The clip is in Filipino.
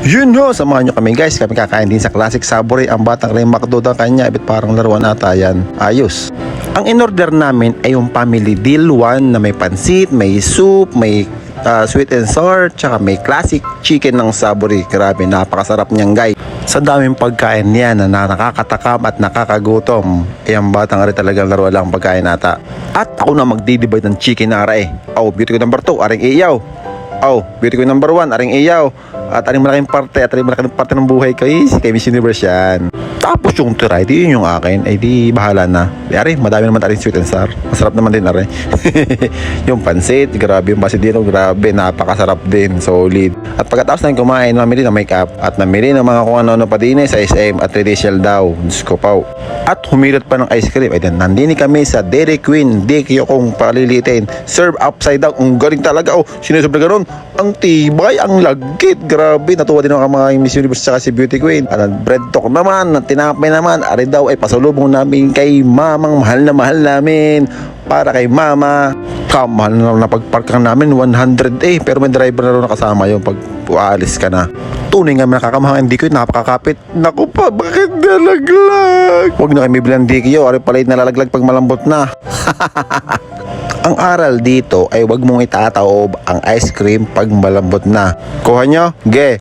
Yun ho, samahan nyo kami guys. Kami kakain din sa Classic Subway. Ang batang rin McDo daw kanya. Ibit parang laruan ata yan. Ayos. Ang in-order namin ay yung family deal one na may pansit, may soup, may sweet and sour, tsaka may classic chicken ng Subway. Grabe, napakasarap niyan guys. Sa daming pagkain niyan na nakakatakam at nakakagutom, ang batang rin talagang laruan lang pagkain ata. At ako na magdidivide ng chicken na ara eh. Oh, beauty ko number 2, aring iyaw. Oh, beauty ko number 1, aring iyaw. At aring malaking parte, malaking parte ng buhay ko is kay Miss Universe yan. Tapos yung try, di yun yung akin, ay di bahala na. Ari, madami naman aring sweet and sour. Masarap naman din ari. Yung pansit, grabe yung pasidino, grabe, napakasarap din, solid. At pagkatapos na kumain, mamili ng makeup at namili ng mga kung ano-ano pa din sa SM at Radical daw. Diyos ko pa. At humilot pa ng ice cream. Ay, nandini kami sa Dairy Queen. Di kayo kong palilitin. Serve upside down. Ang galing talaga. Oh, sinusob na gano'n. Ang tibay, ang lagkit. Grabe, natuwa din ako mga Miss Universe saka si Beauty Queen. At bread talk naman, tinapay naman. Ari daw ay pasalubong namin kay mamang mahal na mahal namin. Para kay mama. Kamahal na pagparkang namin 100 eh. Pero may driver na rin nakasama yung pag aalis ka na. Tunay nga nakakamahang hindi ko napakakapit. Naku pa, bakit nalaglag? Huwag na kayo may bilang DQ. Ari pala nalalaglag pag malambot na. Ang aral dito ay wag mong itataob ang ice cream pag malambot na. Kuha nyo? Ge!